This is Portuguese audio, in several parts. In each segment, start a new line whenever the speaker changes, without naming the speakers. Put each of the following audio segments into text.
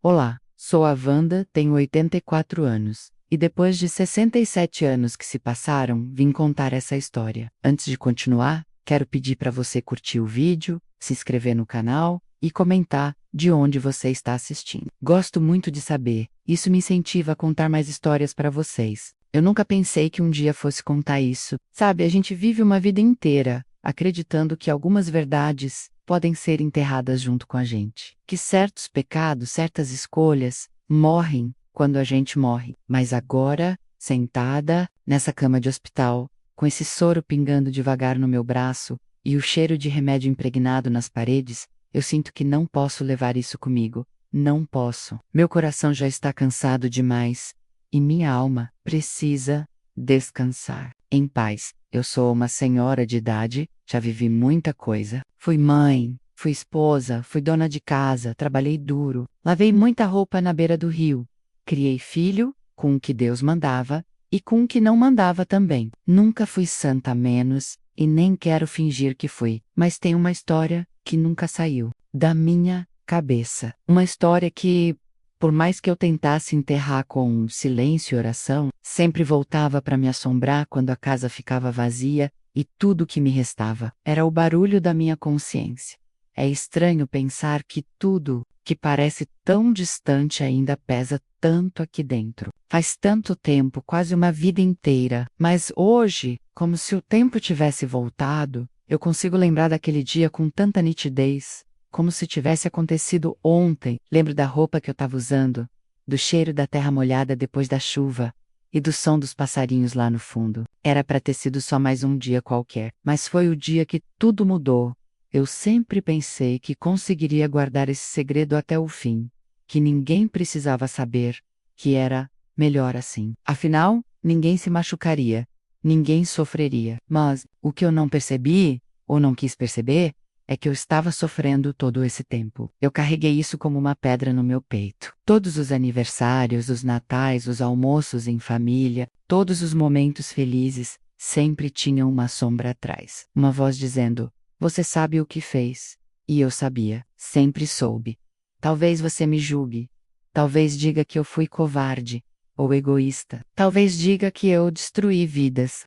Olá, sou a Wanda, tenho 84 anos. E depois de 67 anos que se passaram, vim contar essa história. Antes de continuar, quero pedir para você curtir o vídeo, se inscrever no canal e comentar de onde você está assistindo. Gosto muito de saber, isso me incentiva a contar mais histórias para vocês. Eu nunca pensei que um dia fosse contar isso. Sabe, a gente vive uma vida inteira acreditando que algumas verdades podem ser enterradas junto com a gente. Que certos pecados, certas escolhas, morrem quando a gente morre. Mas agora, sentada nessa cama de hospital, com esse soro pingando devagar no meu braço e o cheiro de remédio impregnado nas paredes, eu sinto que não posso levar isso comigo. Não posso. Meu coração já está cansado demais e minha alma precisa descansar. Em paz. Eu sou uma senhora de idade, já vivi muita coisa. Fui mãe, fui esposa, fui dona de casa, trabalhei duro, lavei muita roupa na beira do rio. Criei filho com o que Deus mandava e com o que não mandava também. Nunca fui santa a menos e nem quero fingir que fui, mas tem uma história que nunca saiu da minha cabeça. Uma história que, por mais que eu tentasse enterrar com silêncio e oração, sempre voltava para me assombrar quando a casa ficava vazia e tudo que me restava era o barulho da minha consciência. É estranho pensar que tudo que parece tão distante ainda pesa tanto aqui dentro. Faz tanto tempo, quase uma vida inteira, mas hoje, como se o tempo tivesse voltado, eu consigo lembrar daquele dia com tanta nitidez, como se tivesse acontecido ontem. Lembro da roupa que eu estava usando, do cheiro da terra molhada depois da chuva e do som dos passarinhos lá no fundo. Era para ter sido só mais um dia qualquer, mas foi o dia que tudo mudou. Eu sempre pensei que conseguiria guardar esse segredo até o fim, que ninguém precisava saber, que era melhor assim. Afinal, ninguém se machucaria, ninguém sofreria. Mas o que eu não percebi, ou não quis perceber, é que eu estava sofrendo todo esse tempo. Eu carreguei isso como uma pedra no meu peito. Todos os aniversários, os natais, os almoços em família, todos os momentos felizes, sempre tinham uma sombra atrás. Uma voz dizendo: "Você sabe o que fez." E eu sabia, sempre soube. Talvez você me julgue. Talvez diga que eu fui covarde ou egoísta. Talvez diga que eu destruí vidas.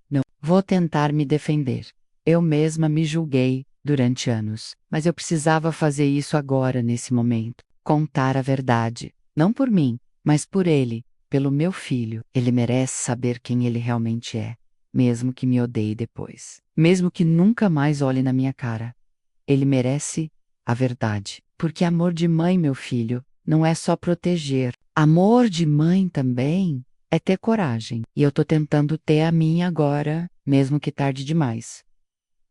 Não. Vou tentar me defender. Eu mesma me julguei durante anos, mas eu precisava fazer isso agora, nesse momento. Contar a verdade. Não por mim, mas por ele, pelo meu filho. Ele merece saber quem ele realmente é, mesmo que me odeie depois. Mesmo que nunca mais olhe na minha cara. Ele merece a verdade. Porque amor de mãe, meu filho, não é só proteger. Amor de mãe também é ter coragem. E eu tô tentando ter a minha agora, mesmo que tarde demais.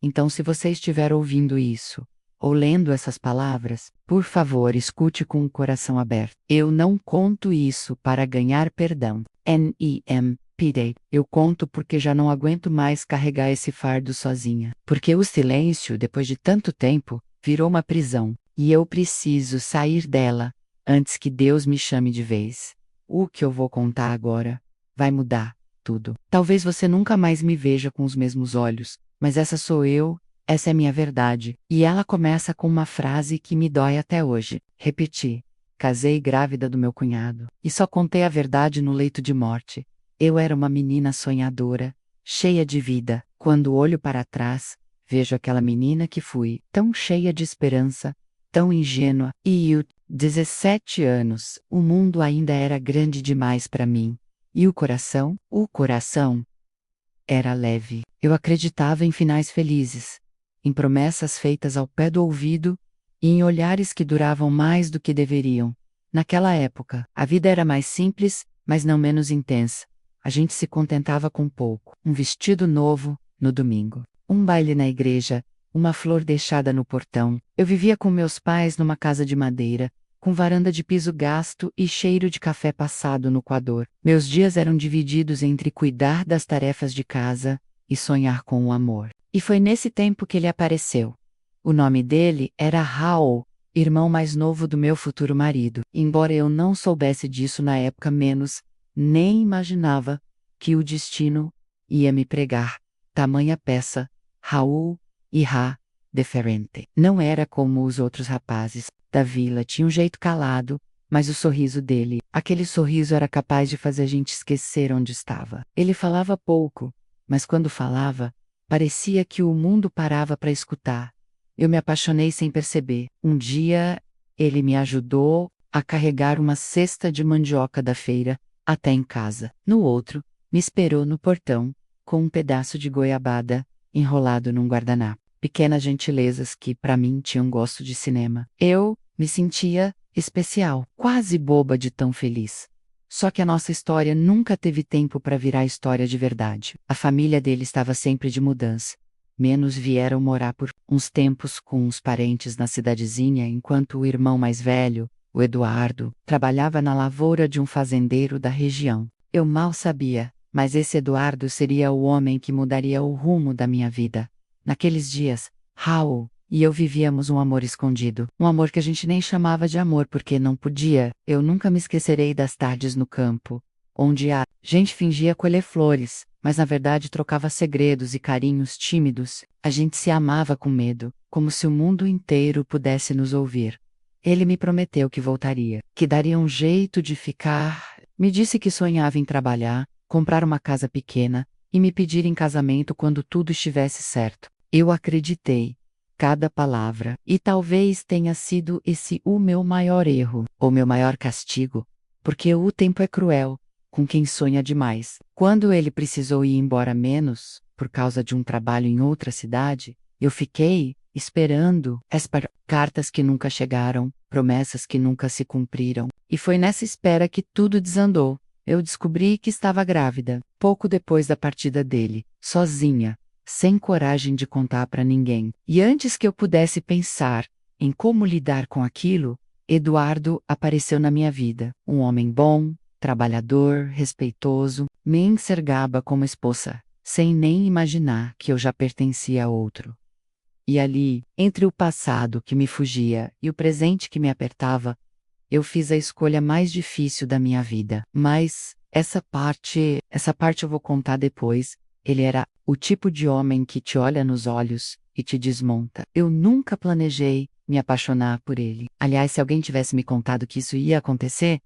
Então, se você estiver ouvindo isso, ou lendo essas palavras, por favor, escute com o coração aberto. Eu não conto isso para ganhar perdão. NEMPD. Eu conto porque já não aguento mais carregar esse fardo sozinha. Porque o silêncio, depois de tanto tempo, virou uma prisão. E eu preciso sair dela, antes que Deus me chame de vez. O que eu vou contar agora vai mudar tudo. Talvez você nunca mais me veja com os mesmos olhos, mas essa sou eu, essa é minha verdade. E ela começa com uma frase que me dói até hoje. Repeti. Casei grávida do meu cunhado. E só contei a verdade no leito de morte. Eu era uma menina sonhadora, cheia de vida. Quando olho para trás, vejo aquela menina que fui, tão cheia de esperança, tão ingênua. E eu, 17 anos, o mundo ainda era grande demais para mim. E o coração? O coração era leve. Eu acreditava em finais felizes, em promessas feitas ao pé do ouvido e em olhares que duravam mais do que deveriam. Naquela época, a vida era mais simples, mas não menos intensa. A gente se contentava com pouco. Um vestido novo, no domingo. Um baile na igreja, uma flor deixada no portão. Eu vivia com meus pais numa casa de madeira, com varanda de piso gasto e cheiro de café passado no coador. Meus dias eram divididos entre cuidar das tarefas de casa e sonhar com o amor. E foi nesse tempo que ele apareceu. O nome dele era Raul, irmão mais novo do meu futuro marido. Embora eu não soubesse disso na época, menos, nem imaginava que o destino ia me pregar tamanha peça, Raul e Ra, diferente. Não era como os outros rapazes. da vila tinha um jeito calado, mas o sorriso dele, aquele sorriso era capaz de fazer a gente esquecer onde estava. Ele falava pouco, mas quando falava, parecia que o mundo parava para escutar. Eu me apaixonei sem perceber. Um dia, ele me ajudou a carregar uma cesta de mandioca da feira até em casa. No outro, me esperou no portão, com um pedaço de goiabada enrolado num guardanapo. Pequenas gentilezas que, para mim, tinham gosto de cinema. Eu me sentia especial, quase boba de tão feliz. Só que a nossa história nunca teve tempo para virar história de verdade. A família dele estava sempre de mudança. Menos vieram morar por uns tempos com uns parentes na cidadezinha, enquanto o irmão mais velho, o Eduardo, trabalhava na lavoura de um fazendeiro da região. Eu mal sabia, mas esse Eduardo seria o homem que mudaria o rumo da minha vida. Naqueles dias, Raul e eu vivíamos um amor escondido. Um amor que a gente nem chamava de amor porque não podia. Eu nunca me esquecerei das tardes no campo, onde a gente fingia colher flores, mas na verdade trocava segredos e carinhos tímidos. A gente se amava com medo, como se o mundo inteiro pudesse nos ouvir. Ele me prometeu que voltaria, que daria um jeito de ficar. Me disse que sonhava em trabalhar, comprar uma casa pequena e me pedir em casamento quando tudo estivesse certo. Eu acreditei. Cada palavra, e talvez tenha sido esse o meu maior erro, ou meu maior castigo, porque o tempo é cruel com quem sonha demais. Quando ele precisou ir embora menos, por causa de um trabalho em outra cidade, eu fiquei esperando cartas que nunca chegaram, promessas que nunca se cumpriram, e foi nessa espera que tudo desandou. Eu descobri que estava grávida, pouco depois da partida dele, sozinha, sem coragem de contar para ninguém. E antes que eu pudesse pensar em como lidar com aquilo, Eduardo apareceu na minha vida. Um homem bom, trabalhador, respeitoso, me enxergava como esposa, sem nem imaginar que eu já pertencia a outro. E ali, entre o passado que me fugia e o presente que me apertava, eu fiz a escolha mais difícil da minha vida. Mas essa parte eu vou contar depois. Ele era o tipo de homem que te olha nos olhos e te desmonta. Eu nunca planejei me apaixonar por ele. Aliás, se alguém tivesse me contado que isso ia acontecer,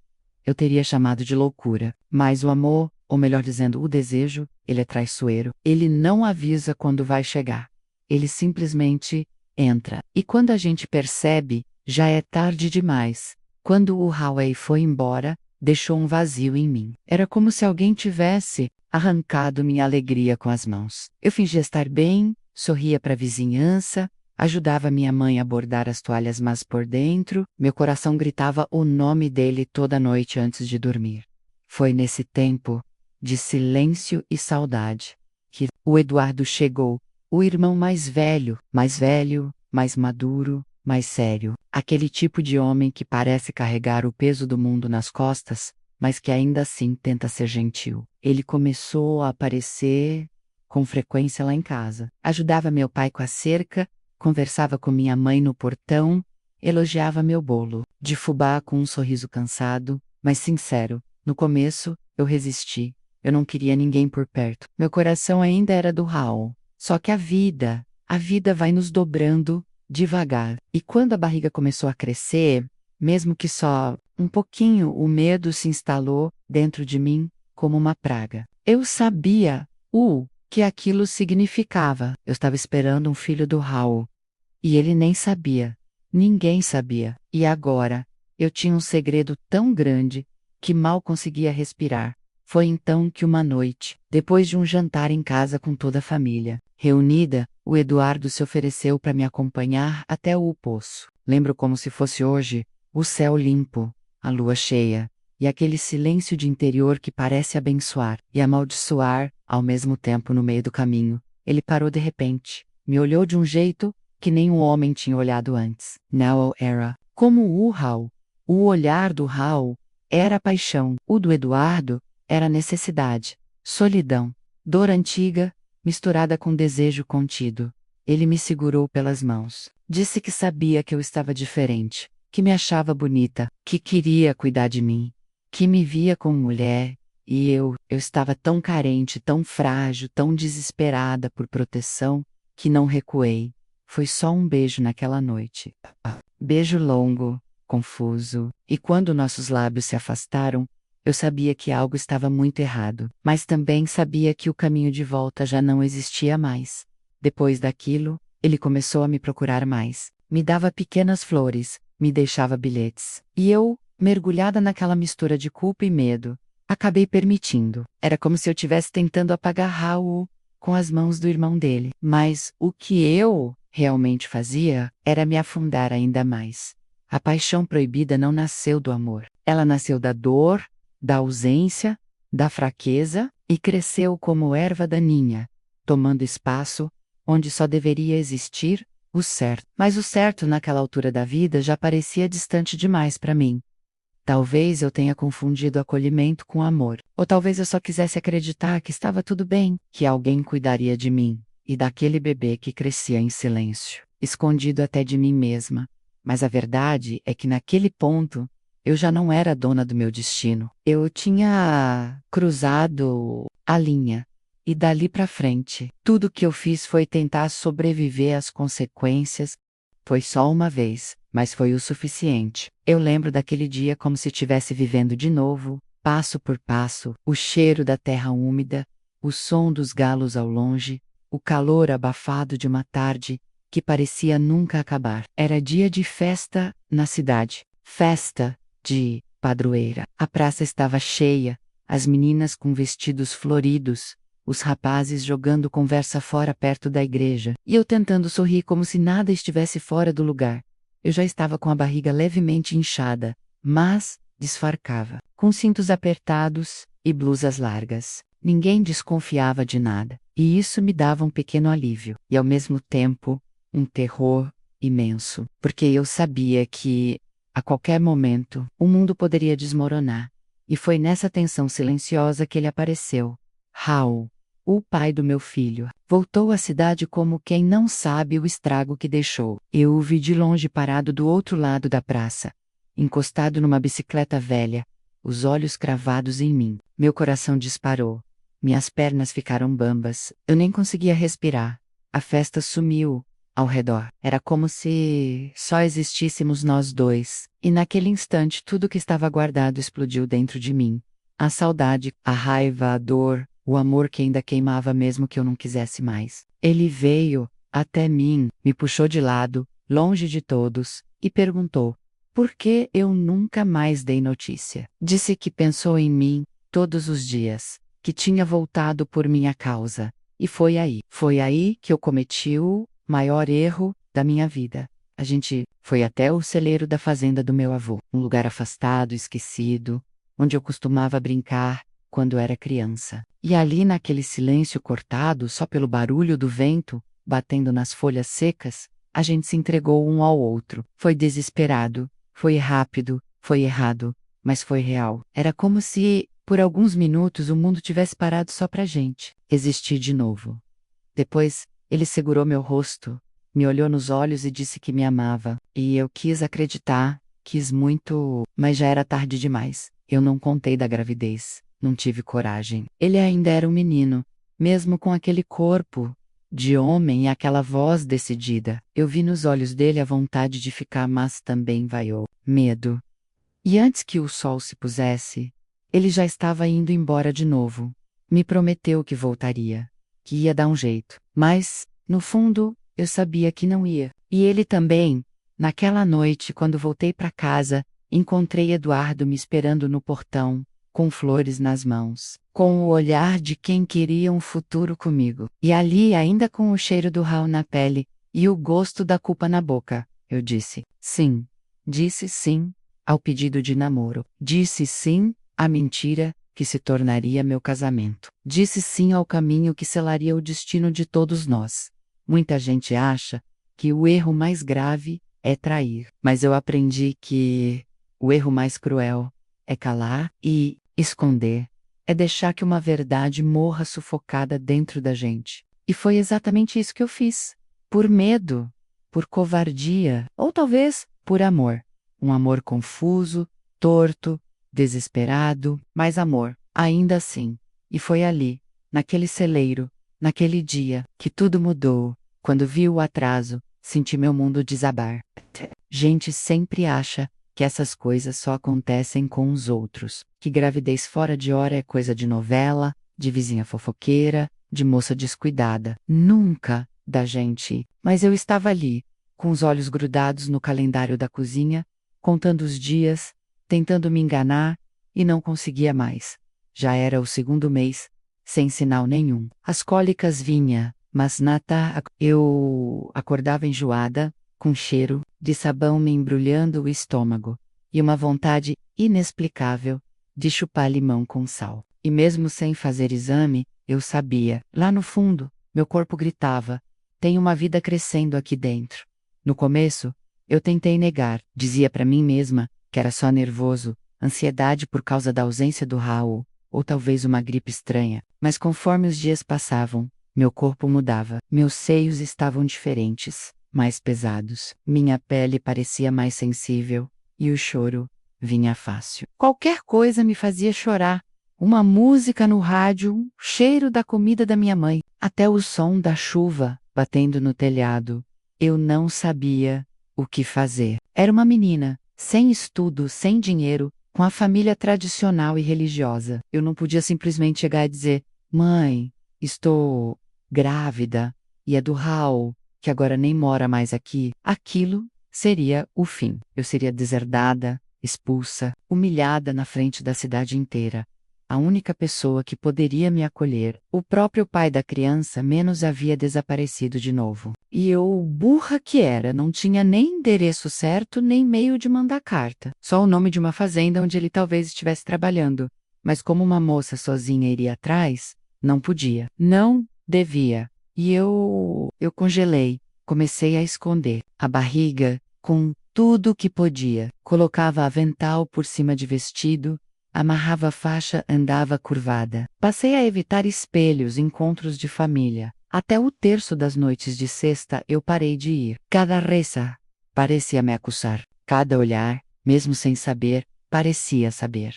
eu teria chamado de loucura. Mas o amor, ou melhor dizendo, o desejo, ele é traiçoeiro. Ele não avisa quando vai chegar. Ele simplesmente entra. E quando a gente percebe, já é tarde demais. Quando o Howie foi embora, deixou um vazio em mim. Era como se alguém tivesse arrancado minha alegria com as mãos. Eu fingia estar bem, sorria para a vizinhança, ajudava minha mãe a bordar as toalhas, mas por dentro, meu coração gritava o nome dele toda noite antes de dormir. Foi nesse tempo de silêncio e saudade que o Eduardo chegou, o irmão mais velho, mais maduro, mais sério, aquele tipo de homem que parece carregar o peso do mundo nas costas, mas que ainda assim tenta ser gentil. Ele começou a aparecer com frequência lá em casa. Ajudava meu pai com a cerca, conversava com minha mãe no portão, elogiava meu bolo, de fubá com um sorriso cansado, mas sincero. No começo, eu resisti. Eu não queria ninguém por perto. Meu coração ainda era do Raul. Só que a vida vai nos dobrando devagar. E quando a barriga começou a crescer, mesmo que só um pouquinho, o medo se instalou dentro de mim como uma praga. Eu sabia o que aquilo significava. Eu estava esperando um filho do Raul. E ele nem sabia. Ninguém sabia. E agora, eu tinha um segredo tão grande que mal conseguia respirar. Foi então que uma noite, depois de um jantar em casa com toda a família, reunida, o Eduardo se ofereceu para me acompanhar até o poço. Lembro como se fosse hoje, o céu limpo, a lua cheia, e aquele silêncio de interior que parece abençoar e amaldiçoar ao mesmo tempo no meio do caminho. Ele parou de repente, me olhou de um jeito que nem um homem tinha olhado antes. Now era como o Raul. O olhar do Raul era paixão, o do Eduardo era necessidade, solidão, dor antiga, misturada com desejo contido. Ele me segurou pelas mãos. Disse que sabia que eu estava diferente, que me achava bonita, que queria cuidar de mim, que me via como mulher, e eu estava tão carente, tão frágil, tão desesperada por proteção, que não recuei. Foi só um beijo naquela noite. Beijo longo, confuso, e quando nossos lábios se afastaram, eu sabia que algo estava muito errado, mas também sabia que o caminho de volta já não existia mais. Depois daquilo, ele começou a me procurar mais. Me dava pequenas flores, me deixava bilhetes. E eu, mergulhada naquela mistura de culpa e medo, acabei permitindo. Era como se eu estivesse tentando apagar Raul com as mãos do irmão dele. Mas o que eu realmente fazia era me afundar ainda mais. A paixão proibida não nasceu do amor. Ela nasceu da dor, da ausência, da fraqueza e cresceu como erva daninha, tomando espaço onde só deveria existir o certo. Mas o certo naquela altura da vida já parecia distante demais para mim. Talvez eu tenha confundido acolhimento com amor. Ou talvez eu só quisesse acreditar que estava tudo bem, que alguém cuidaria de mim e daquele bebê que crescia em silêncio, escondido até de mim mesma. Mas a verdade é que naquele ponto, eu já não era dona do meu destino. Eu tinha cruzado a linha. E dali para frente, tudo que eu fiz foi tentar sobreviver às consequências. Foi só uma vez, mas foi o suficiente. Eu lembro daquele dia como se estivesse vivendo de novo, passo por passo, o cheiro da terra úmida, o som dos galos ao longe, o calor abafado de uma tarde que parecia nunca acabar. Era dia de festa na cidade. Festa de padroeira. A praça estava cheia, as meninas com vestidos floridos, os rapazes jogando conversa fora perto da igreja, e eu tentando sorrir como se nada estivesse fora do lugar. Eu já estava com a barriga levemente inchada, mas disfarçava, com cintos apertados e blusas largas. Ninguém desconfiava de nada, e isso me dava um pequeno alívio, e ao mesmo tempo, um terror imenso, porque eu sabia que, a qualquer momento, o mundo poderia desmoronar. E foi nessa tensão silenciosa que ele apareceu. Raul, o pai do meu filho, voltou à cidade como quem não sabe o estrago que deixou. Eu o vi de longe parado do outro lado da praça, encostado numa bicicleta velha, os olhos cravados em mim. Meu coração disparou. Minhas pernas ficaram bambas, eu nem conseguia respirar. A festa sumiu ao redor. Era como se só existíssemos nós dois, e naquele instante tudo que estava guardado explodiu dentro de mim. A saudade, a raiva, a dor, o amor que ainda queimava mesmo que eu não quisesse mais. Ele veio até mim, me puxou de lado, longe de todos, e perguntou por que eu nunca mais dei notícia. Disse que pensou em mim todos os dias, que tinha voltado por minha causa. E foi aí que eu cometi o maior erro da minha vida. A gente foi até o celeiro da fazenda do meu avô, um lugar afastado, esquecido, onde eu costumava brincar quando era criança. E ali naquele silêncio cortado só pelo barulho do vento, batendo nas folhas secas, a gente se entregou um ao outro. Foi desesperado, foi rápido, foi errado, mas foi real. Era como se, por alguns minutos, o mundo tivesse parado só pra gente existir de novo. Depois, ele segurou meu rosto, me olhou nos olhos e disse que me amava. E eu quis acreditar, quis muito, mas já era tarde demais. Eu não contei da gravidez, não tive coragem. Ele ainda era um menino, mesmo com aquele corpo de homem e aquela voz decidida. Eu vi nos olhos dele a vontade de ficar, mas também vaiou medo. E antes que o sol se pusesse, ele já estava indo embora de novo. Me prometeu que voltaria, que ia dar um jeito. Mas, no fundo, eu sabia que não ia. E ele também. Naquela noite, quando voltei para casa, encontrei Eduardo me esperando no portão, com flores nas mãos, com o olhar de quem queria um futuro comigo. E ali, ainda com o cheiro do Raul na pele e o gosto da culpa na boca, eu disse sim. Disse sim ao pedido de namoro. Disse sim à mentira que se tornaria meu casamento. Disse sim ao caminho que selaria o destino de todos nós. Muita gente acha que o erro mais grave é trair, mas eu aprendi que o erro mais cruel é calar e esconder, é deixar que uma verdade morra sufocada dentro da gente. E foi exatamente isso que eu fiz. Por medo, por covardia, ou talvez por amor. Um amor confuso, torto, desesperado, mas amor, ainda assim. E foi ali, naquele celeiro, naquele dia, que tudo mudou, quando vi o atraso, senti meu mundo desabar. Gente sempre acha que essas coisas só acontecem com os outros, que gravidez fora de hora é coisa de novela, de vizinha fofoqueira, de moça descuidada. Nunca da gente. Mas eu estava ali, com os olhos grudados no calendário da cozinha, contando os dias, tentando me enganar, e não conseguia mais. Já era o segundo mês, sem sinal nenhum. As cólicas vinha, mas eu acordava enjoada, com cheiro de sabão me embrulhando o estômago, e uma vontade inexplicável de chupar limão com sal. E mesmo sem fazer exame, eu sabia, lá no fundo, meu corpo gritava: tem uma vida crescendo aqui dentro. No começo, eu tentei negar, dizia para mim mesma que era só nervoso, ansiedade por causa da ausência do Raul, ou talvez uma gripe estranha, mas conforme os dias passavam, meu corpo mudava, meus seios estavam diferentes, mais pesados, minha pele parecia mais sensível, e o choro vinha fácil. Qualquer coisa me fazia chorar. Uma música no rádio, o cheiro da comida da minha mãe, até o som da chuva batendo no telhado. Eu não sabia o que fazer. Era uma menina, sem estudo, sem dinheiro, com a família tradicional e religiosa. Eu não podia simplesmente chegar e dizer: mãe, estou grávida, e é do Raul, que agora nem mora mais aqui. Aquilo seria o fim. Eu seria deserdada, expulsa, humilhada na frente da cidade inteira. A única pessoa que poderia me acolher, o próprio pai da criança, menos havia desaparecido de novo. E eu, burra que era, não tinha nem endereço certo, nem meio de mandar carta. Só o nome de uma fazenda onde ele talvez estivesse trabalhando. Mas como uma moça sozinha iria atrás, não podia. Não devia. E eu congelei. Comecei a esconder a barriga com tudo o que podia. Colocava avental por cima de vestido, amarrava a faixa, andava curvada. Passei a evitar espelhos, encontros de família. Até o terço das noites de sexta eu parei de ir. Cada reza parecia me acusar. Cada olhar, mesmo sem saber, parecia saber.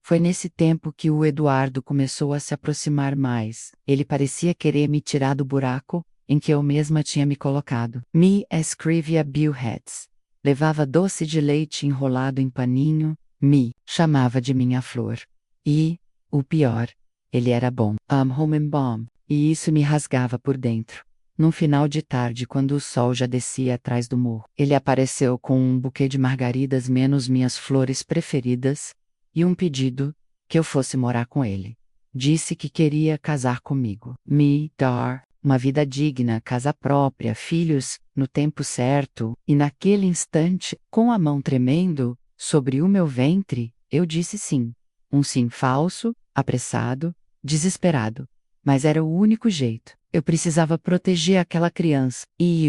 Foi nesse tempo que o Eduardo começou a se aproximar mais. Ele parecia querer me tirar do buraco em que eu mesma tinha me colocado. Me escrevia billheads. Levava doce de leite enrolado em paninho. Me chamava de minha flor. E, o pior, ele era bom. Homem-bom. E isso me rasgava por dentro. Num final de tarde, quando o sol já descia atrás do morro, ele apareceu com um buquê de margaridas menos minhas flores preferidas, e um pedido que eu fosse morar com ele. Disse que queria casar comigo. Me dar uma vida digna, casa própria, filhos, no tempo certo, e naquele instante, com a mão tremendo sobre o meu ventre, eu disse sim. Um sim falso, apressado, desesperado. Mas era o único jeito. Eu precisava proteger aquela criança, e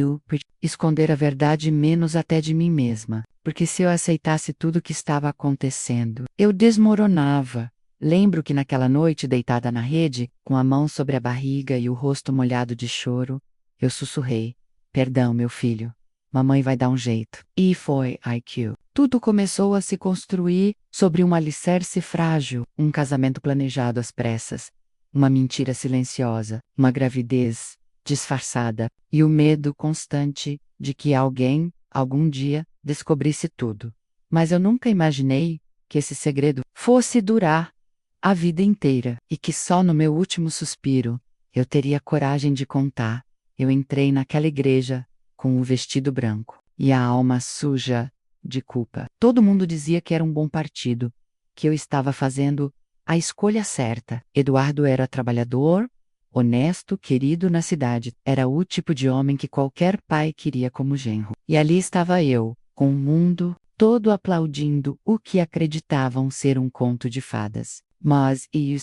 esconder a verdade menos até de mim mesma, porque se eu aceitasse tudo o que estava acontecendo, eu desmoronava. Lembro que naquela noite, deitada na rede, com a mão sobre a barriga e o rosto molhado de choro, eu sussurrei: perdão, meu filho. Mamãe vai dar um jeito. E foi IQ. Tudo começou a se construir sobre um alicerce frágil, um casamento planejado às pressas, uma mentira silenciosa, uma gravidez disfarçada, e o medo constante de que alguém, algum dia, descobrisse tudo. Mas eu nunca imaginei que esse segredo fosse durar a vida inteira, e que só no meu último suspiro eu teria coragem de contar. Eu entrei naquela igreja com o vestido branco e a alma suja de culpa. Todo mundo dizia que era um bom partido, que eu estava fazendo a escolha certa. Eduardo era trabalhador, honesto, querido na cidade. Era o tipo de homem que qualquer pai queria como genro. E ali estava eu, com o mundo todo aplaudindo o que acreditavam ser um conto de fadas. Mas, eu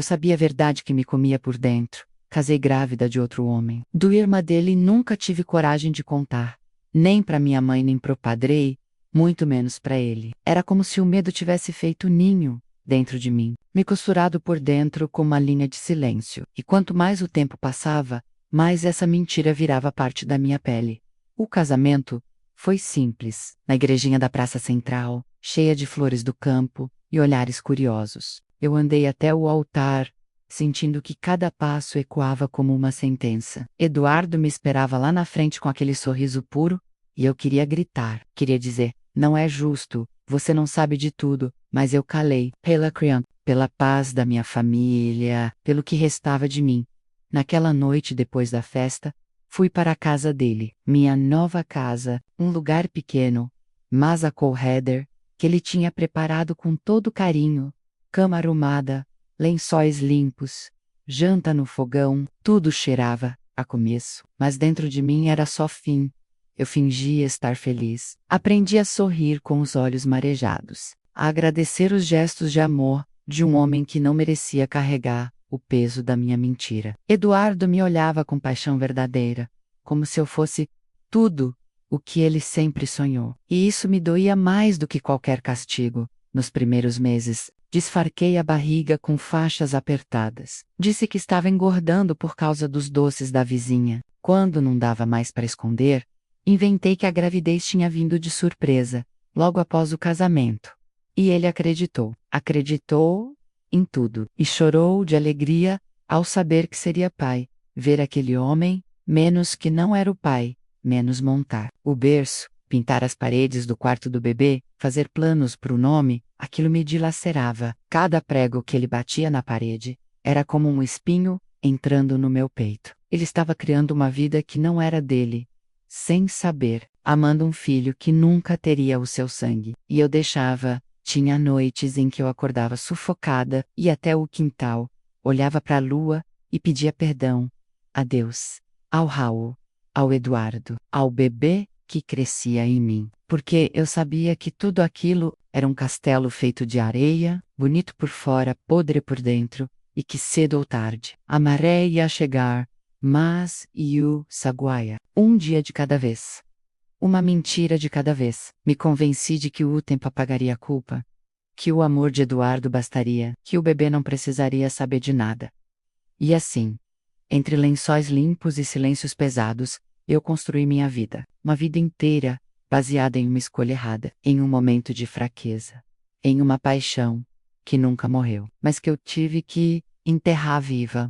sabia a verdade que me comia por dentro. Casei grávida de outro homem. Do irmã dele nunca tive coragem de contar. Nem para minha mãe nem pro padrei, muito menos para ele. Era como se o medo tivesse feito ninho dentro de mim, me costurado por dentro com uma linha de silêncio. E quanto mais o tempo passava, mais essa mentira virava parte da minha pele. O casamento foi simples, na igrejinha da Praça Central, cheia de flores do campo e olhares curiosos. Eu andei até o altar, sentindo que cada passo ecoava como uma sentença. Eduardo me esperava lá na frente com aquele sorriso puro, e eu queria gritar, queria dizer: não é justo, você não sabe de tudo, mas eu calei, pela criança, pela paz da minha família, pelo que restava de mim. Naquela noite depois da festa, fui para a casa dele, minha nova casa, um lugar pequeno, mas acolhedor, que ele tinha preparado com todo carinho, cama arrumada, lençóis limpos, janta no fogão, tudo cheirava a começo, mas dentro de mim era só fim. Eu fingia estar feliz. Aprendi a sorrir com os olhos marejados, a agradecer os gestos de amor de um homem que não merecia carregar o peso da minha mentira. Eduardo me olhava com paixão verdadeira, como se eu fosse tudo o que ele sempre sonhou. E isso me doía mais do que qualquer castigo. Nos primeiros meses, disfarquei a barriga com faixas apertadas. Disse que estava engordando por causa dos doces da vizinha. Quando não dava mais para esconder, inventei que a gravidez tinha vindo de surpresa, logo após o casamento. E ele acreditou. Acreditou em tudo. E chorou de alegria ao saber que seria pai. Ver aquele homem, menos que não era o pai, menos montar o berço, pintar as paredes do quarto do bebê, fazer planos para o nome, aquilo me dilacerava. Cada prego que ele batia na parede era como um espinho entrando no meu peito. Ele estava criando uma vida que não era dele, sem saber, amando um filho que nunca teria o seu sangue. E eu deixava. Tinha noites em que eu acordava sufocada, ia até o quintal, olhava para a lua e pedia perdão a Deus, ao Raul, ao Eduardo, ao bebê que crescia em mim. Porque eu sabia que tudo aquilo era um castelo feito de areia, bonito por fora, podre por dentro, e que cedo ou tarde a maré ia chegar, mas o Saguaia, um dia de cada vez. Uma mentira de cada vez. Me convenci de que o tempo apagaria a culpa, que o amor de Eduardo bastaria, que o bebê não precisaria saber de nada. E assim, entre lençóis limpos e silêncios pesados, eu construí minha vida. Uma vida inteira, baseada em uma escolha errada, em um momento de fraqueza, em uma paixão que nunca morreu, mas que eu tive que enterrar viva.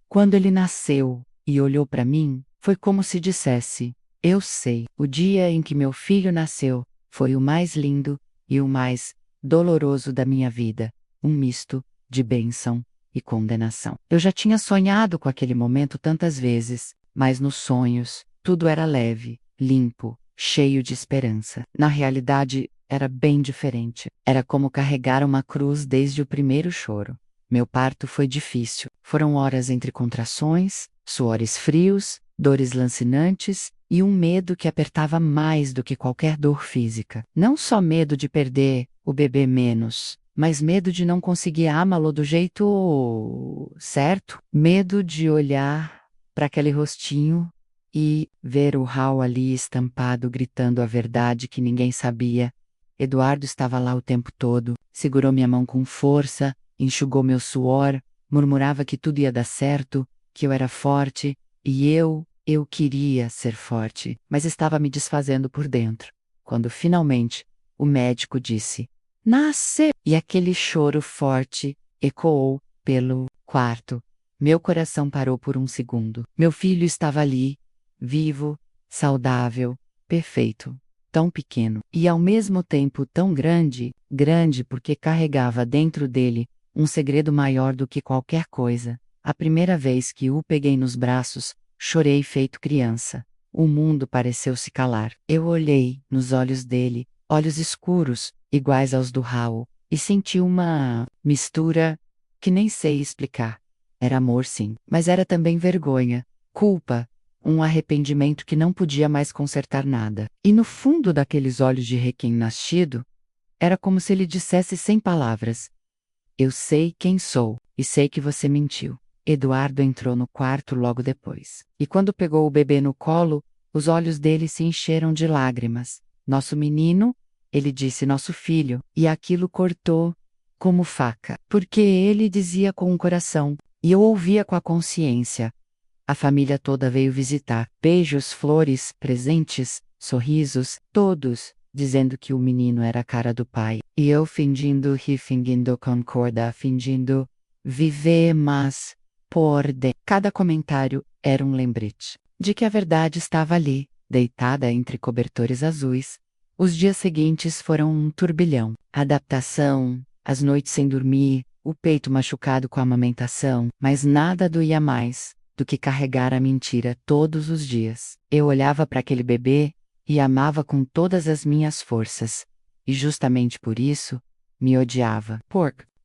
Quando ele nasceu e olhou para mim, foi como se dissesse: eu sei, o dia em que meu filho nasceu foi o mais lindo e o mais doloroso da minha vida, um misto de bênção e condenação. Eu já tinha sonhado com aquele momento tantas vezes, mas nos sonhos, tudo era leve, limpo, cheio de esperança. Na realidade, era bem diferente. Era como carregar uma cruz desde o primeiro choro. Meu parto foi difícil. Foram horas entre contrações, suores frios, dores lancinantes e um medo que apertava mais do que qualquer dor física. Não só medo de perder o bebê menos, mas medo de não conseguir amá-lo do jeito certo. Medo de olhar para aquele rostinho e ver o Raul ali estampado gritando a verdade que ninguém sabia. Eduardo estava lá o tempo todo, segurou minha mão com força, enxugou meu suor, murmurava que tudo ia dar certo, que eu era forte, e eu queria ser forte, mas estava me desfazendo por dentro. Quando finalmente o médico disse: nasce! E aquele choro forte ecoou pelo quarto. Meu coração parou por um segundo. Meu filho estava ali, vivo, saudável, perfeito. Tão pequeno e ao mesmo tempo tão grande, grande porque carregava dentro dele um segredo maior do que qualquer coisa. A primeira vez que o peguei nos braços, chorei feito criança. O mundo pareceu se calar. Eu olhei nos olhos dele, olhos escuros, iguais aos do Raul, e senti uma mistura que nem sei explicar. Era amor, sim, mas era também vergonha, culpa, um arrependimento que não podia mais consertar nada. E no fundo daqueles olhos de recém-nascido, era como se ele dissesse sem palavras: eu sei quem sou, e sei que você mentiu. Eduardo entrou no quarto logo depois. E quando pegou o bebê no colo, os olhos dele se encheram de lágrimas. Nosso menino, ele disse nosso filho, e aquilo cortou como faca, porque ele dizia com o coração, e eu ouvia com a consciência. A família toda veio visitar. Beijos, flores, presentes, sorrisos, todos dizendo que o menino era a cara do pai. E eu fingindo rir, fingindo concordar, fingindo viver mais por dentro. Cada comentário era um lembrete de que a verdade estava ali, deitada entre cobertores azuis. Os dias seguintes foram um turbilhão. A adaptação, as noites sem dormir, o peito machucado com a amamentação, mas nada doía mais do que carregar a mentira todos os dias. Eu olhava para aquele bebê e amava com todas as minhas forças. E justamente por isso, me odiava.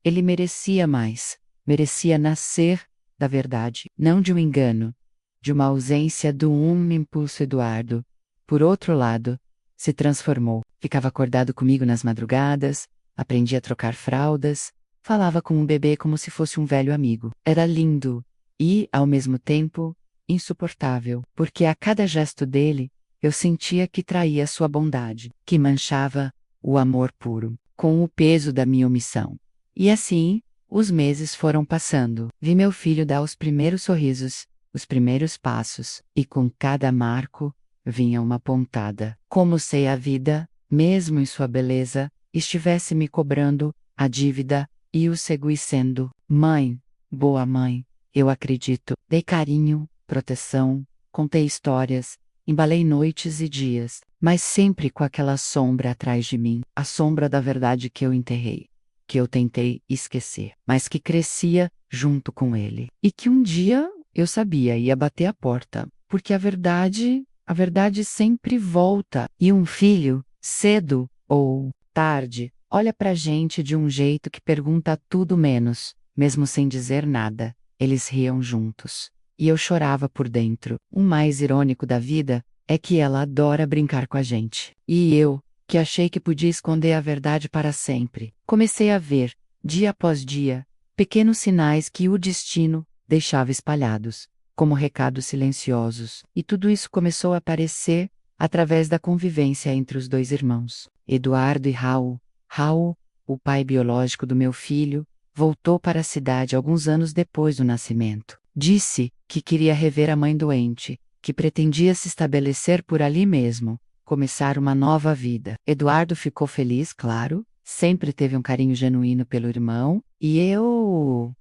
Ele merecia mais. Merecia nascer da verdade, não de um engano, de uma ausência do impulso. Eduardo, por outro lado, se transformou. Ficava acordado comigo nas madrugadas, aprendia a trocar fraldas, falava com um bebê como se fosse um velho amigo. Era lindo e, ao mesmo tempo, insuportável, porque a cada gesto dele, eu sentia que traía sua bondade, que manchava o amor puro, com o peso da minha omissão. E assim, os meses foram passando. Vi meu filho dar os primeiros sorrisos, os primeiros passos, e com cada marco, vinha uma pontada. Como se a vida, mesmo em sua beleza, estivesse me cobrando a dívida, e o segui sendo. Mãe, boa mãe, eu acredito. Dei carinho, proteção, contei histórias, embalei noites e dias, mas sempre com aquela sombra atrás de mim, a sombra da verdade que eu enterrei, que eu tentei esquecer, mas que crescia junto com ele. E que um dia, eu sabia, ia bater a porta, porque a verdade sempre volta. E um filho, cedo ou tarde, olha pra gente de um jeito que pergunta tudo menos, mesmo sem dizer nada. Eles riam juntos. E eu chorava por dentro. O mais irônico da vida é que ela adora brincar com a gente. E eu, que achei que podia esconder a verdade para sempre, comecei a ver, dia após dia, pequenos sinais que o destino deixava espalhados, como recados silenciosos. E tudo isso começou a aparecer através da convivência entre os dois irmãos, Eduardo e Raul. Raul, o pai biológico do meu filho, voltou para a cidade alguns anos depois do nascimento. Disse que queria rever a mãe doente, que pretendia se estabelecer por ali mesmo, começar uma nova vida. Eduardo ficou feliz, claro, sempre teve um carinho genuíno pelo irmão, e eu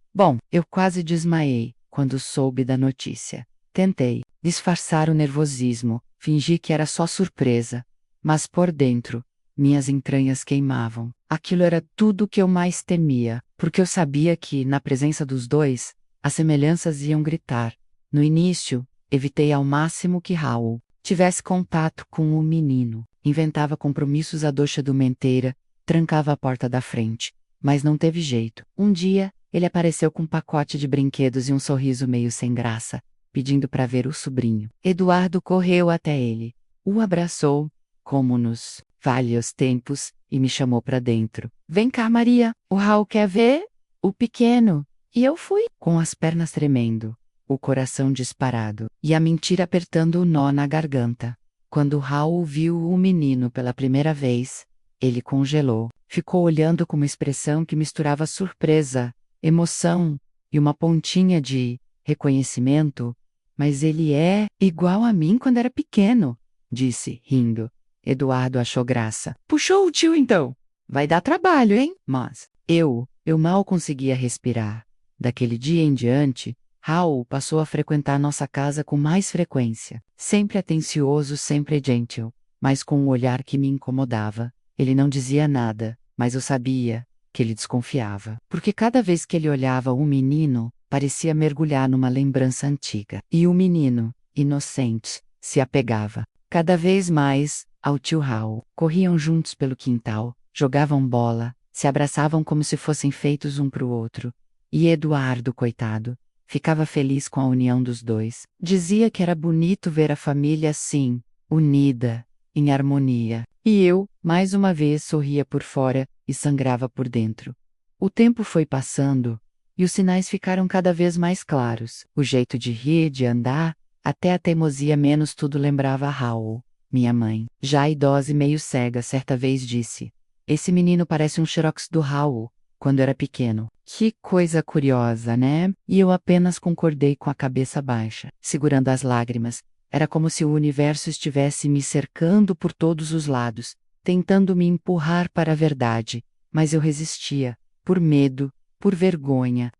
quase desmaiei quando soube da notícia. Tentei disfarçar o nervosismo, fingi que era só surpresa, mas por dentro, minhas entranhas queimavam. Aquilo era tudo o que eu mais temia, porque eu sabia que, na presença dos dois, as semelhanças iam gritar. No início, evitei ao máximo que Raul tivesse contato com o menino. Inventava compromissos à doxa-do-menteira, trancava a porta da frente. Mas não teve jeito. Um dia, ele apareceu com um pacote de brinquedos e um sorriso meio sem graça, pedindo para ver o sobrinho. Eduardo correu até ele, o abraçou, como nos velhos tempos, e me chamou para dentro. Vem cá, Maria, o Raul quer ver? O pequeno. E eu fui, com as pernas tremendo, o coração disparado, e a mentira apertando o nó na garganta. Quando Raul viu o menino pela primeira vez, ele congelou. Ficou olhando com uma expressão que misturava surpresa, emoção e uma pontinha de reconhecimento. Mas ele é igual a mim quando era pequeno, disse, rindo. Eduardo achou graça. Puxou o tio então. Vai dar trabalho, hein? Mas eu mal conseguia respirar. Daquele dia em diante, Raul passou a frequentar nossa casa com mais frequência. Sempre atencioso, sempre gentil, mas com um olhar que me incomodava. Ele não dizia nada, mas eu sabia que ele desconfiava. Porque cada vez que ele olhava o menino, parecia mergulhar numa lembrança antiga. E o menino, inocente, se apegava cada vez mais ao tio Raul. Corriam juntos pelo quintal, jogavam bola, se abraçavam como se fossem feitos um para o outro. E Eduardo, coitado, ficava feliz com a união dos dois. Dizia que era bonito ver a família assim, unida, em harmonia. E eu, mais uma vez, sorria por fora e sangrava por dentro. O tempo foi passando, e os sinais ficaram cada vez mais claros. O jeito de rir, de andar, até a teimosia menos tudo lembrava a Raul. Minha mãe, já idosa e meio cega, certa vez disse: "Esse menino parece um xerox do Raul, quando era pequeno." Que coisa curiosa, né? E eu apenas concordei com a cabeça baixa, segurando as lágrimas. Era como se o universo estivesse me cercando por todos os lados, tentando me empurrar para a verdade, mas eu resistia, por medo por vergonha,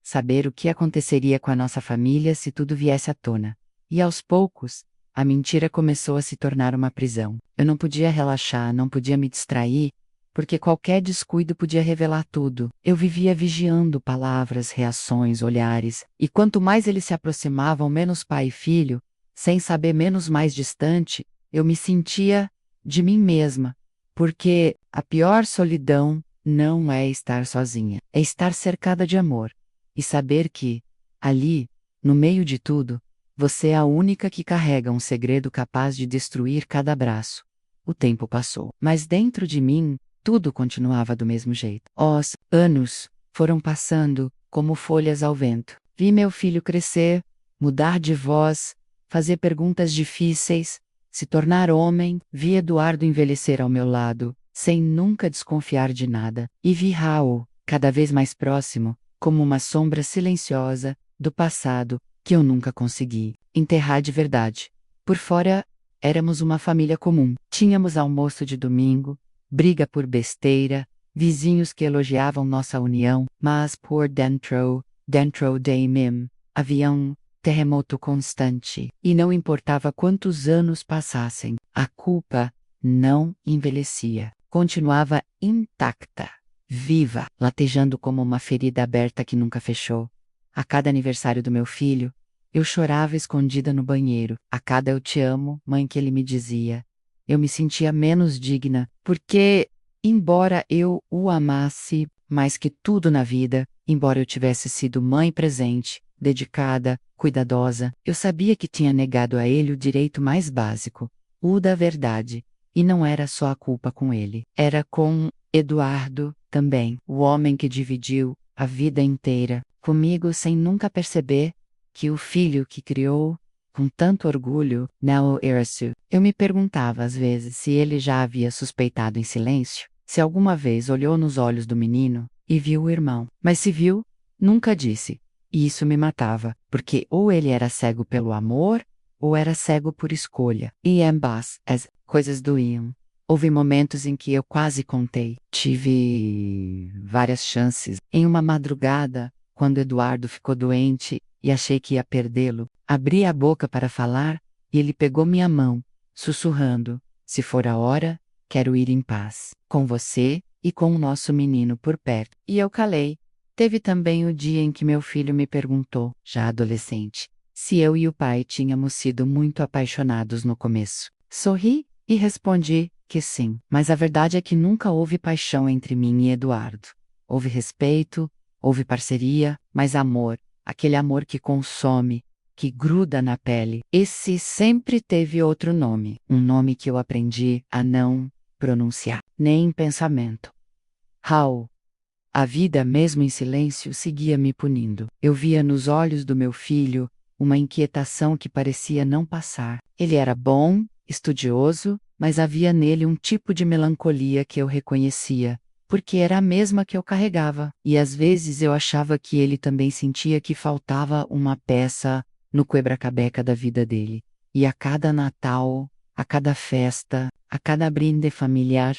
saber o que aconteceria com a nossa família se tudo viesse à tona. E aos poucos, a mentira começou a se tornar uma prisão. Eu não podia relaxar, não podia me distrair, porque qualquer descuido podia revelar tudo. Eu vivia vigiando palavras, reações, olhares, e quanto mais eles se aproximavam, menos pai e filho, sem saber menos mais distante, eu me sentia de mim mesma, porque a pior solidão não é estar sozinha, é estar cercada de amor e saber que, ali, no meio de tudo, você é a única que carrega um segredo capaz de destruir cada abraço. O tempo passou, mas dentro de mim, tudo continuava do mesmo jeito. Os anos foram passando como folhas ao vento. Vi meu filho crescer, mudar de voz, fazer perguntas difíceis, se tornar homem. Vi Eduardo envelhecer ao meu lado, sem nunca desconfiar de nada. E vi Raul, cada vez mais próximo, como uma sombra silenciosa do passado que eu nunca consegui enterrar de verdade. Por fora, éramos uma família comum. Tínhamos almoço de domingo, briga por besteira, vizinhos que elogiavam nossa união, mas por dentro de mim, havia um terremoto constante. E não importava quantos anos passassem, a culpa não envelhecia. Continuava intacta, viva, latejando como uma ferida aberta que nunca fechou. A cada aniversário do meu filho, eu chorava escondida no banheiro. A cada "eu te amo, mãe" que ele me dizia, eu me sentia menos digna, porque, embora eu o amasse mais que tudo na vida, embora eu tivesse sido mãe presente, dedicada, cuidadosa, eu sabia que tinha negado a ele o direito mais básico, o da verdade. E não era só a culpa com ele, era com Eduardo também, o homem que dividiu a vida inteira comigo sem nunca perceber que o filho que criou com tanto orgulho não era seu. Eu me perguntava às vezes se ele já havia suspeitado em silêncio, se alguma vez olhou nos olhos do menino e viu o irmão. Mas se viu, nunca disse. E isso me matava, porque ou ele era cego pelo amor, ou era cego por escolha. E ambas as coisas doíam. Houve momentos em que eu quase contei. Tive várias chances. Em uma madrugada, quando Eduardo ficou doente e achei que ia perdê-lo, abri a boca para falar e ele pegou minha mão, sussurrando: "Se for a hora, quero ir em paz, com você e com o nosso menino por perto." E eu calei. Teve também o dia em que meu filho me perguntou, já adolescente, se eu e o pai tínhamos sido muito apaixonados no começo. Sorri e respondi que sim, mas a verdade é que nunca houve paixão entre mim e Eduardo. Houve respeito, houve parceria, mas amor, aquele amor que consome, que gruda na pele, esse sempre teve outro nome, um nome que eu aprendi a não pronunciar, nem em pensamento. Raul. A vida, mesmo em silêncio, seguia me punindo. Eu via nos olhos do meu filho uma inquietação que parecia não passar. Ele era bom, estudioso, mas havia nele um tipo de melancolia que eu reconhecia, porque era a mesma que eu carregava. E às vezes eu achava que ele também sentia que faltava uma peça no quebra-cabeça da vida dele. E a cada Natal, a cada festa, a cada brinde familiar,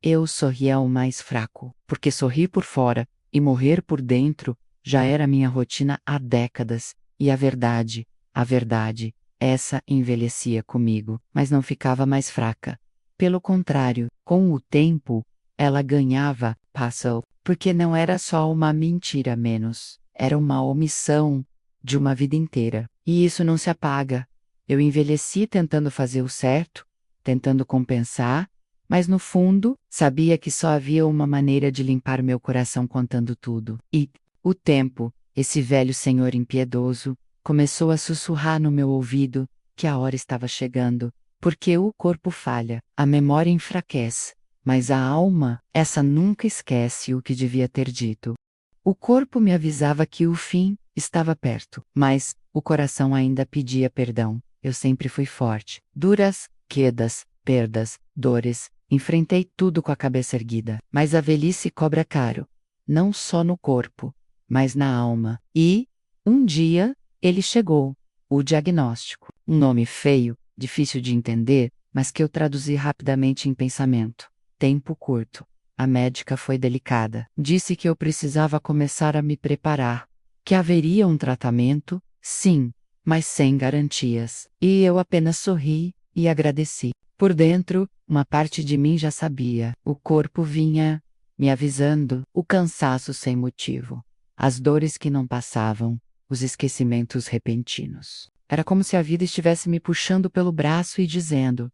eu sorria ao mais fraco, porque sorrir por fora e morrer por dentro já era minha rotina há décadas, e a verdade, essa envelhecia comigo, mas não ficava mais fraca. Pelo contrário, com o tempo, ela ganhava, passou, porque não era só uma mentira a menos, era uma omissão de uma vida inteira. E isso não se apaga. Eu envelheci tentando fazer o certo, tentando compensar, mas no fundo, sabia que só havia uma maneira de limpar meu coração contando tudo. E o tempo, esse velho senhor impiedoso, começou a sussurrar no meu ouvido que a hora estava chegando, porque o corpo falha, a memória enfraquece, mas a alma, essa nunca esquece o que devia ter dito. O corpo me avisava que o fim estava perto, mas o coração ainda pedia perdão. Eu sempre fui forte. Duras quedas, perdas, dores. Enfrentei tudo com a cabeça erguida, mas a velhice cobra caro, não só no corpo, mas na alma. E, um dia, ele chegou, o diagnóstico. Um nome feio, difícil de entender, mas que eu traduzi rapidamente em pensamento. Tempo curto. A médica foi delicada. Disse que eu precisava começar a me preparar. Que haveria um tratamento, sim, mas sem garantias. E eu apenas sorri e agradeci. Por dentro, uma parte de mim já sabia. O corpo vinha me avisando, o cansaço sem motivo, as dores que não passavam, os esquecimentos repentinos. Era como se a vida estivesse me puxando pelo braço e dizendo: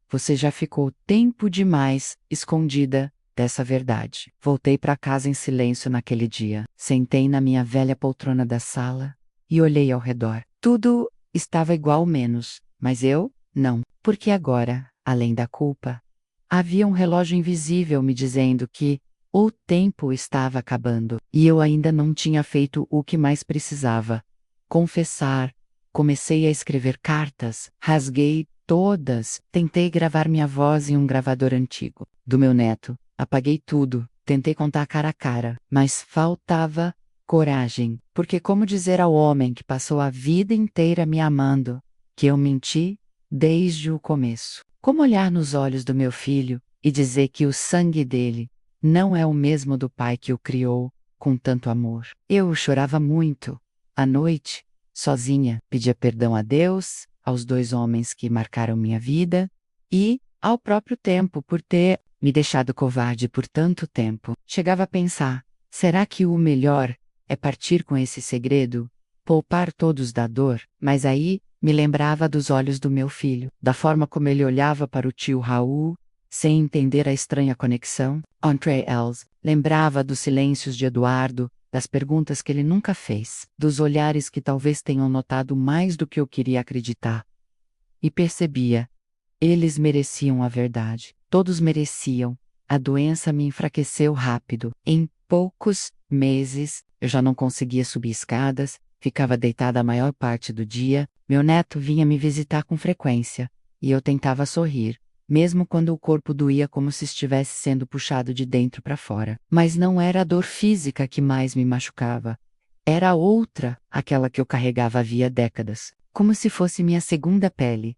você já ficou tempo demais escondida dessa verdade. Voltei para casa em silêncio naquele dia. Sentei na minha velha poltrona da sala e olhei ao redor. Tudo estava igual menos, mas eu, não. Porque agora, além da culpa, havia um relógio invisível me dizendo que o tempo estava acabando e eu ainda não tinha feito o que mais precisava: confessar. Comecei a escrever cartas, rasguei todas, tentei gravar minha voz em um gravador antigo do meu neto, apaguei tudo, tentei contar cara a cara, mas faltava coragem, porque como dizer ao homem que passou a vida inteira me amando que eu menti desde o começo? Como olhar nos olhos do meu filho e dizer que o sangue dele não é o mesmo do pai que o criou com tanto amor? Eu chorava muito. À noite, sozinha, pedia perdão a Deus, aos 2 homens que marcaram minha vida e ao próprio tempo por ter me deixado covarde por tanto tempo. Chegava a pensar: será que o melhor é partir com esse segredo? Poupar todos da dor? Mas aí me lembrava dos olhos do meu filho, da forma como ele olhava para o tio Raul, sem entender a estranha conexão. Entre eles, lembrava dos silêncios de Eduardo, das perguntas que ele nunca fez, dos olhares que talvez tenham notado mais do que eu queria acreditar. E percebia: eles mereciam a verdade. Todos mereciam. A doença me enfraqueceu rápido. Em poucos meses, eu já não conseguia subir escadas, ficava deitada a maior parte do dia. Meu neto vinha me visitar com frequência, e eu tentava sorrir, mesmo quando o corpo doía como se estivesse sendo puxado de dentro para fora. Mas não era a dor física que mais me machucava. Era outra, aquela que eu carregava havia décadas, como se fosse minha segunda pele.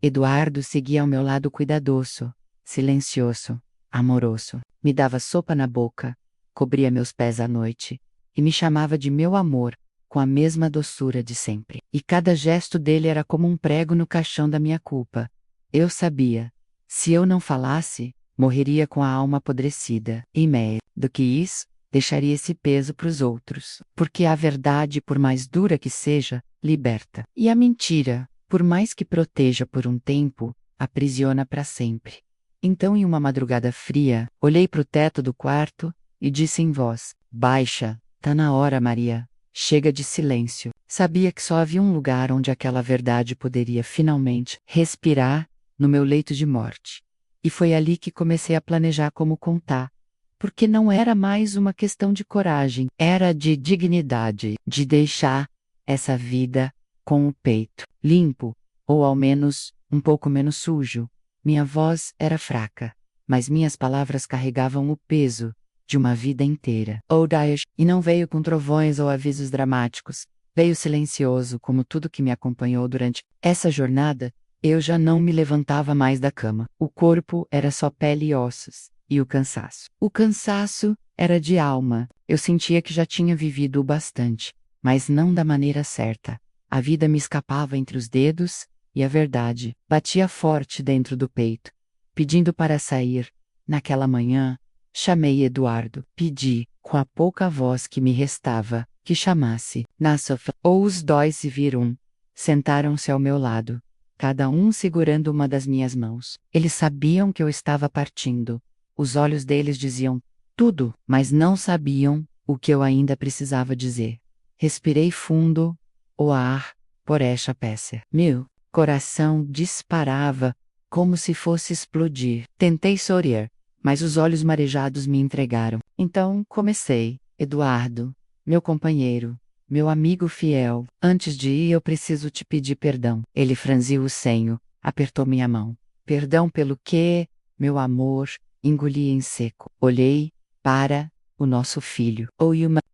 Eduardo seguia ao meu lado cuidadoso, silencioso, amoroso. Me dava sopa na boca, cobria meus pés à noite e me chamava de meu amor, com a mesma doçura de sempre. E cada gesto dele era como um prego no caixão da minha culpa. Eu sabia: se eu não falasse, morreria com a alma apodrecida. E mais do que isso, deixaria esse peso para os outros. Porque a verdade, por mais dura que seja, liberta. E a mentira, por mais que proteja por um tempo, aprisiona para sempre. Então, em uma madrugada fria, olhei para o teto do quarto e disse em voz baixa: tá na hora, Maria. Chega de silêncio. Sabia que só havia um lugar onde aquela verdade poderia finalmente respirar, no meu leito de morte. E foi ali que comecei a planejar como contar. Porque não era mais uma questão de coragem, era de dignidade, de deixar essa vida com o peito limpo, ou ao menos um pouco menos sujo. Minha voz era fraca, mas minhas palavras carregavam o peso de uma vida inteira. Daesh, e não veio com trovões ou avisos dramáticos, veio silencioso como tudo que me acompanhou durante essa jornada. Eu já não me levantava mais da cama. O corpo era só pele e ossos, e o cansaço. O cansaço era de alma. Eu sentia que já tinha vivido o bastante, mas não da maneira certa. A vida me escapava entre os dedos, e a verdade batia forte dentro do peito, pedindo para sair. Naquela manhã, chamei Eduardo. Pedi, com a pouca voz que me restava, que chamasse. Na sofá, os 2 se viram. Sentaram-se ao meu lado, cada um segurando uma das minhas mãos. Eles sabiam que eu estava partindo. Os olhos deles diziam tudo, mas não sabiam o que eu ainda precisava dizer. Respirei fundo, o ar por esta peça. Meu coração disparava, como se fosse explodir. Tentei sorrir, mas os olhos marejados me entregaram. Então comecei: Eduardo, meu companheiro, meu amigo fiel, antes de ir eu preciso te pedir perdão. Ele franziu o senho, apertou minha mão. Perdão pelo quê, meu amor? Engoli em seco. Olhei para o nosso filho,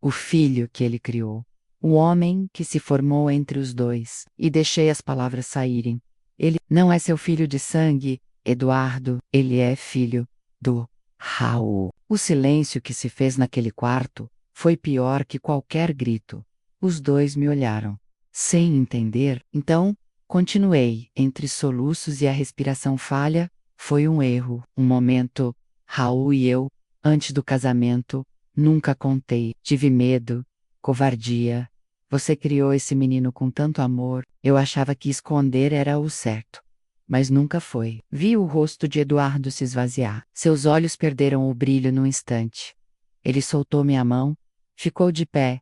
o filho que ele criou. O homem que se formou entre os 2, e deixei as palavras saírem. Ele não é seu filho de sangue, Eduardo, ele é filho do Raul. O silêncio que se fez naquele quarto foi pior que qualquer grito. Os dois me olharam, sem entender. Então, continuei, entre soluços e a respiração falha. Foi um erro, um momento. Raul e eu, antes do casamento, nunca contei. Tive medo, covardia. Você criou esse menino com tanto amor. Eu achava que esconder era o certo. Mas nunca foi. Vi o rosto de Eduardo se esvaziar. Seus olhos perderam o brilho num instante. Ele soltou minha mão, ficou de pé,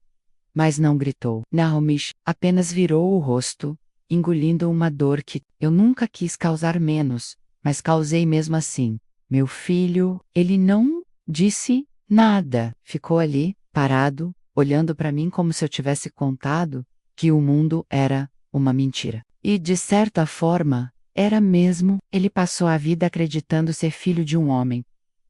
mas não gritou. Naomish apenas virou o rosto, engolindo uma dor que eu nunca quis causar menos, mas causei mesmo assim. Meu filho, ele não disse nada. Ficou ali, parado, olhando para mim como se eu tivesse contado que o mundo era uma mentira. E, de certa forma, era mesmo. Ele passou a vida acreditando ser filho de um homem,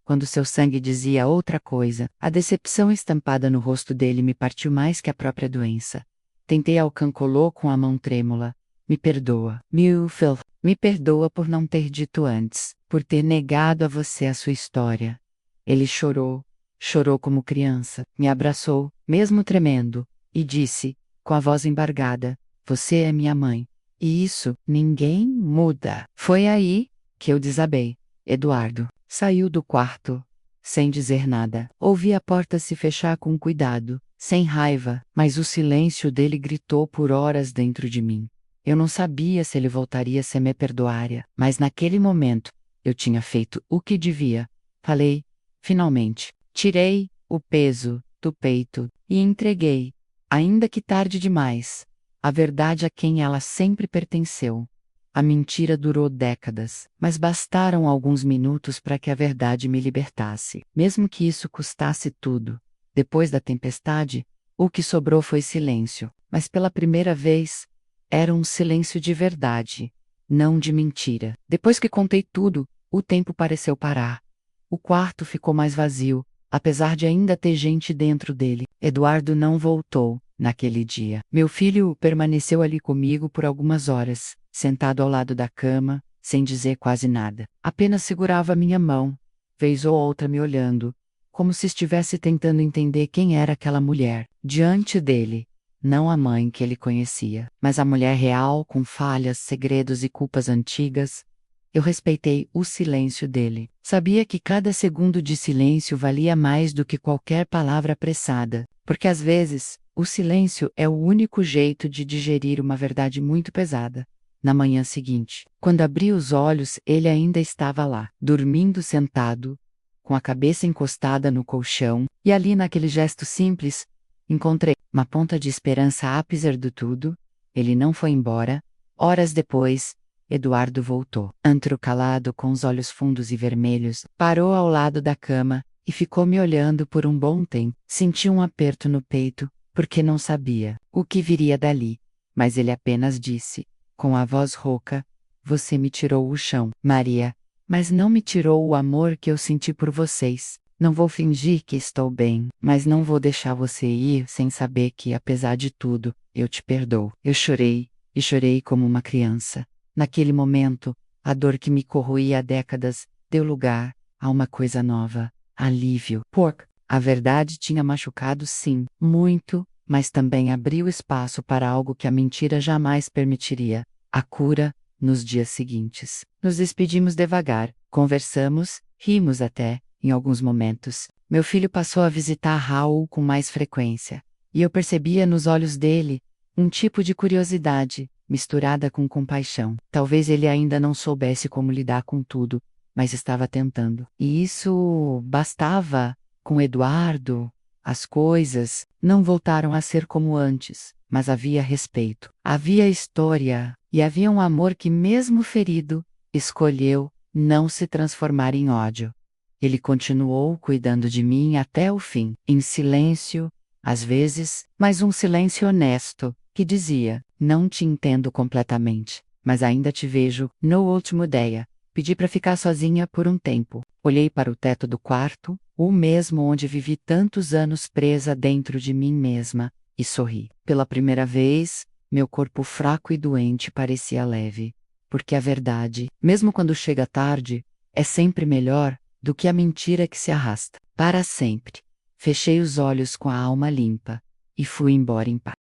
quando seu sangue dizia outra coisa. A decepção estampada no rosto dele me partiu mais que a própria doença. Tentei alcancolou com a mão trêmula. Me perdoa, Milfel. Me perdoa por não ter dito antes, por ter negado a você a sua história. Ele chorou, chorou como criança, me abraçou, mesmo tremendo, e disse, com a voz embargada: Você é minha mãe. E isso, ninguém muda. Foi aí que eu desabei. Eduardo saiu do quarto, sem dizer nada. Ouvi a porta se fechar com cuidado, sem raiva, mas o silêncio dele gritou por horas dentro de mim. Eu não sabia se ele voltaria se me perdoaria, mas naquele momento, eu tinha feito o que devia. Falei, finalmente. Tirei o peso do peito e entreguei, ainda que tarde demais, a verdade a quem ela sempre pertenceu. A mentira durou décadas, mas bastaram alguns minutos para que a verdade me libertasse, mesmo que isso custasse tudo. Depois da tempestade, o que sobrou foi silêncio, mas pela primeira vez, era um silêncio de verdade, não de mentira. Depois que contei tudo, o tempo pareceu parar. O quarto ficou mais vazio, apesar de ainda ter gente dentro dele. Eduardo não voltou naquele dia. Meu filho permaneceu ali comigo por algumas horas, sentado ao lado da cama, sem dizer quase nada. Apenas segurava minha mão, vez ou outra me olhando, como se estivesse tentando entender quem era aquela mulher diante dele. Não a mãe que ele conhecia, mas a mulher real com falhas, segredos e culpas antigas. Eu respeitei o silêncio dele. Sabia que cada segundo de silêncio valia mais do que qualquer palavra apressada, porque às vezes, o silêncio é o único jeito de digerir uma verdade muito pesada. Na manhã seguinte, quando abri os olhos, ele ainda estava lá, dormindo sentado, com a cabeça encostada no colchão, e ali naquele gesto simples, encontrei uma ponta de esperança apesar de tudo. Ele não foi embora. Horas depois, Eduardo voltou. Antro calado, com os olhos fundos e vermelhos, parou ao lado da cama e ficou me olhando por um bom tempo. Senti um aperto no peito, porque não sabia o que viria dali. Mas ele apenas disse, com a voz rouca: Você me tirou o chão, Maria, mas não me tirou o amor que eu senti por vocês. Não vou fingir que estou bem, mas não vou deixar você ir sem saber que, apesar de tudo, eu te perdoo. Eu chorei, e chorei como uma criança. Naquele momento, a dor que me corroía há décadas deu lugar a uma coisa nova: alívio. A verdade tinha machucado, sim, muito, mas também abriu espaço para algo que a mentira jamais permitiria: a cura. Nos dias seguintes, nos despedimos devagar, conversamos, rimos até. Em alguns momentos, meu filho passou a visitar Raul com mais frequência, e eu percebia nos olhos dele um tipo de curiosidade, misturada com compaixão. Talvez ele ainda não soubesse como lidar com tudo, mas estava tentando. E isso bastava. Com Eduardo, as coisas não voltaram a ser como antes, mas havia respeito, havia história, e havia um amor que, mesmo ferido, escolheu não se transformar em ódio. Ele continuou cuidando de mim até o fim, em silêncio, às vezes, mas um silêncio honesto, que dizia: Não te entendo completamente, mas ainda te vejo. No último dia, pedi para ficar sozinha por um tempo. Olhei para o teto do quarto, o mesmo onde vivi tantos anos presa dentro de mim mesma, e sorri. Pela primeira vez, meu corpo fraco e doente parecia leve, porque a verdade, mesmo quando chega tarde, é sempre melhor do que a mentira que se arrasta para sempre. Fechei os olhos com a alma limpa e fui embora em paz.